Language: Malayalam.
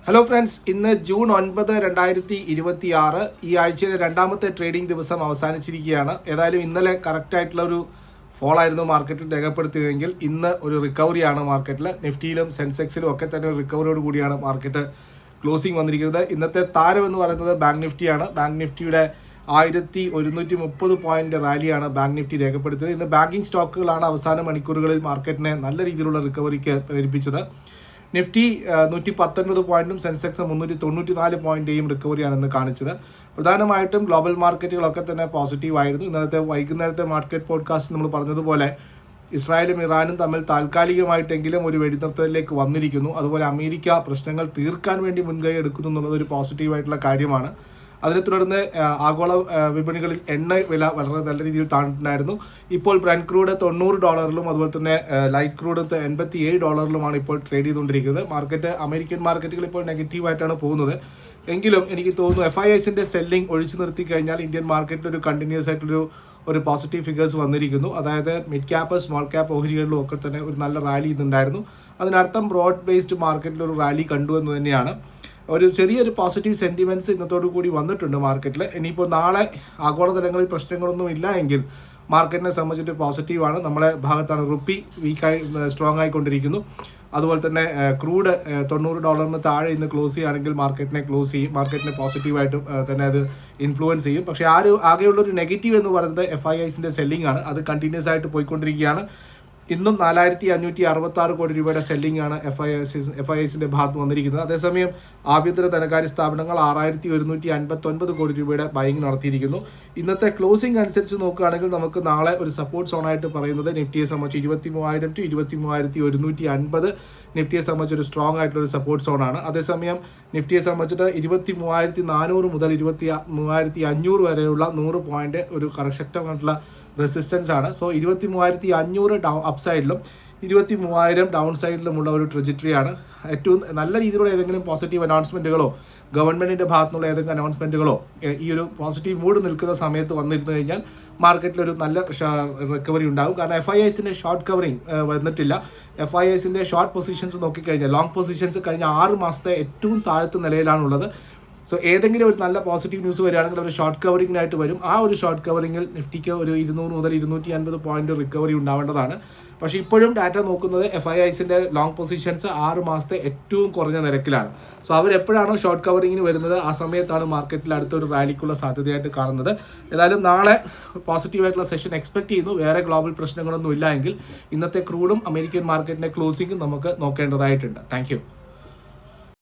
ഹലോ ഫ്രണ്ട്സ്, ഇന്ന് ജൂൺ 9, 2026 ഈ ആഴ്ചയിലെ രണ്ടാമത്തെ ട്രേഡിംഗ് ദിവസം അവസാനിച്ചിരിക്കുകയാണ്. ഏതായാലും ഇന്നലെ കറക്റ്റായിട്ടുള്ള ഒരു ഫോൾ ആയിരുന്നു മാർക്കറ്റിൽ രേഖപ്പെടുത്തിയതെങ്കിൽ ഇന്ന് ഒരു റിക്കവറിയാണ് മാർക്കറ്റിൽ. നിഫ്റ്റിയിലും സെൻസെക്സിലും ഒക്കെ തന്നെ ഒരു റിക്കവറിയോട് കൂടിയാണ് മാർക്കറ്റ് ക്ലോസിംഗ് വന്നിരിക്കുന്നത്. ഇന്നത്തെ താരം എന്ന് പറയുന്നത് ബാങ്ക് നിഫ്റ്റിയാണ്. ബാങ്ക് നിഫ്റ്റിയുടെ 1130 പോയിന്റ് റാലിയാണ് ബാങ്ക് നിഫ്റ്റി രേഖപ്പെടുത്തിയത്. ഇന്ന് ബാങ്കിങ് സ്റ്റോക്കുകളാണ് അവസാന മണിക്കൂറുകളിൽ മാർക്കറ്റിനെ നല്ല രീതിയിലുള്ള റിക്കവറിക്ക് പ്രേരിപ്പിച്ചത്. നിഫ്റ്റി 119 പോയിന്റും സെൻസെക്സ് 394 പോയിന്റേയും റിക്കവറിയാണ് ഇന്ന് കാണിച്ചത്. പ്രധാനമായിട്ടും ഗ്ലോബൽ മാർക്കറ്റുകളൊക്കെ തന്നെ പോസിറ്റീവ് ആയിരുന്നു. ഇന്നലത്തെ വൈകുന്നേരത്തെ മാർക്കറ്റ് പോഡ്കാസ്റ്റ് നമ്മൾ പറഞ്ഞതുപോലെ ഇസ്രായേലും ഇറാനും തമ്മിൽ താൽക്കാലികമായിട്ടെങ്കിലും ഒരു വെടിനിർത്തലിലേക്ക് വന്നിരിക്കുന്നു. അതുപോലെ അമേരിക്ക പ്രശ്നങ്ങൾ തീർക്കാൻ വേണ്ടി മുൻകൈ എടുക്കുന്നു എന്നുള്ളത് ഒരു പോസിറ്റീവായിട്ടുള്ള കാര്യമാണ്. അതിനെ തുടർന്ന് ആഗോള വിപണികളിൽ എണ്ണ വില വളരെ നല്ല രീതിയിൽ താഴ്ന്നിട്ടുണ്ടായിരുന്നു. ഇപ്പോൾ ബ്രന്റ് ക്രൂഡ് $90 അതുപോലെ തന്നെ ലൈറ്റ് ക്രൂഡ് $87 ഇപ്പോൾ ട്രേഡ് ചെയ്തുകൊണ്ടിരിക്കുന്നത്. മാർക്കറ്റ് അമേരിക്കൻ മാർക്കറ്റുകൾ ഇപ്പോൾ നെഗറ്റീവായിട്ടാണ് പോകുന്നത്. എങ്കിലും എനിക്ക് തോന്നുന്നു FISന്റെ സെല്ലിംഗ് ഒഴിച്ചു നിർത്തി കഴിഞ്ഞാൽ ഇന്ത്യൻ മാർക്കറ്റിൽ ഒരു കണ്ടിന്യൂസ് ആയിട്ടൊരു പോസിറ്റീവ് ഫിഗേഴ്സ് വന്നിരിക്കുന്നു. അതായത് മിഡ് ക്യാപ്പ് സ്മോൾ ക്യാപ്പ് ഓഹരികളിലും ഒക്കെ തന്നെ ഒരു നല്ല റാലി ഇന്നുണ്ടായിരുന്നു. അതിനർത്ഥം ബ്രോഡ് ബേസ്ഡ് മാർക്കറ്റിൽ ഒരു റാലി കണ്ടു എന്ന് തന്നെയാണ്. ഒരു ചെറിയൊരു പോസിറ്റീവ് സെൻറ്റിമെൻറ്റ്സ് ഇന്നത്തോടു കൂടി വന്നിട്ടുണ്ട് മാർക്കറ്റിൽ. ഇനിയിപ്പോൾ നാളെ ആഗോളതലങ്ങളിൽ പ്രശ്നങ്ങളൊന്നും ഇല്ല എങ്കിൽ മാർക്കറ്റിനെ സംബന്ധിച്ചിട്ട് പോസിറ്റീവാണ്. നമ്മുടെ ഭാഗത്താണ് റുപ്പി വീക്കായി സ്ട്രോങ് ആയിക്കൊണ്ടിരിക്കുന്നു. അതുപോലെ തന്നെ ക്രൂഡ് $90 താഴെ ഇന്ന് ക്ലോസ് ചെയ്യുകയാണെങ്കിൽ മാർക്കറ്റിനെ പോസിറ്റീവായിട്ട് തന്നെ അത് ഇൻഫ്ലുവൻസ് ചെയ്യും. പക്ഷേ ആകെയുള്ളൊരു നെഗറ്റീവ് എന്ന് പറയുന്നത് FISന്റെ സെല്ലിംഗ് ആണ്. അത് കണ്ടിന്യൂസ് ആയിട്ട് പോയിക്കൊണ്ടിരിക്കുകയാണ്. ഇന്നും 4566 കോടി രൂപയുടെ സെല്ലിംഗ് ആണ് FISന്റെ ഭാഗത്ത് വന്നിരിക്കുന്നത്. അതേസമയം ആഭ്യന്തര ധനകാര്യ സ്ഥാപനങ്ങൾ 6159 കോടി രൂപയുടെ ബൈങ് നടത്തിയിരിക്കുന്നു. ഇന്നത്തെ ക്ലോസിംഗ് അനുസരിച്ച് നോക്കുകയാണെങ്കിൽ നമുക്ക് നാളെ ഒരു സപ്പോർട്ട് സോണായിട്ട് പറയുന്നത് നിഫ്റ്റിയെ സംബന്ധിച്ച് 23,000 to 23,150 നിഫ്റ്റിയെ സംബന്ധിച്ച് ഒരു സ്ട്രോങ് ആയിട്ടുള്ള ഒരു സപ്പോർട്ട് സോണാണ്. അതേസമയം നിഫ്റ്റിയെ സംബന്ധിച്ചിട്ട് 23,400 മുതൽ 23,500 വരെയുള്ള 100 പോയിന്റ് ഒരു ശക്തമായിട്ടുള്ള റെസിസ്റ്റൻസ് ആണ്. സോ 23,500 അപ്സൈഡിലും 23,000 ഡൗൺ സൈഡിലുമുള്ള ഒരു ട്രജറ്ററിയാണ്. ഏറ്റവും നല്ല രീതിയിലുള്ള ഏതെങ്കിലും പോസിറ്റീവ് അനൗൺസ്മെൻറ്റുകളോ ഗവൺമെൻറ്റിൻ്റെ ഭാഗത്തുനിന്നുള്ള ഏതെങ്കിലും അനൗൺസ്മെൻറ്റുകളോ ഈ ഒരു പോസിറ്റീവ് മൂഡ് നിൽക്കുന്ന സമയത്ത് വന്നിരുന്നു കഴിഞ്ഞാൽ മാർക്കറ്റിലൊരു നല്ല റിക്കവറി ഉണ്ടാകും. കാരണം FISന്റെ ഷോർട്ട് കവറിങ് വന്നിട്ടില്ല. FISന്റെ ഷോർട്ട് പൊസിഷൻസ് നോക്കിക്കഴിഞ്ഞാൽ ലോങ് പൊസിഷൻസ് കഴിഞ്ഞ 6 മാസത്തെ ഏറ്റവും താഴത്തെ നിലയിലാണുള്ളത്. സോ ഏതെങ്കിലും ഒരു നല്ല പോസിറ്റീവ് ന്യൂസ് വരികയാണെങ്കിൽ അവർ ഷോർട്ട് കവറിങ്ങിനായിട്ട് വരും. ആ ഒരു ഷോർട്ട് കവറിങ്ങിൽ നിഫ്റ്റിക്ക് ഒരു 200 മുതൽ 250 പോയിന്റ് റിക്കവറി ഉണ്ടാവേണ്ടതാണ്. പക്ഷേ ഇപ്പോഴും ഡാറ്റ നോക്കുന്നത് FISന്റെ ലോങ് പൊസിഷൻസ് 6 മാസത്തെ ഏറ്റവും കുറഞ്ഞ നിരക്കിലാണ്. സോ അവരെപ്പോഴാണോ ഷോർട്ട് കവറിങ്ങിന് വരുന്നത് ആ സമയത്താണ് മാർക്കറ്റിൽ അടുത്തൊരു റാലിക്കുള്ള സാധ്യതയായിട്ട് കാണുന്നത്. ഏതായാലും നാളെ പോസിറ്റീവായിട്ടുള്ള സെഷൻ എക്സ്പെക്ട് ചെയ്യുന്നു. വേറെ ഗ്ലോബൽ പ്രശ്നങ്ങളൊന്നും ഇല്ല എങ്കിൽ ഇന്നത്തെ ക്രൂഡും അമേരിക്കൻ മാർക്കറ്റിൻ്റെ ക്ലോസിംഗും നമുക്ക് നോക്കേണ്ടതായിട്ടുണ്ട്. താങ്ക്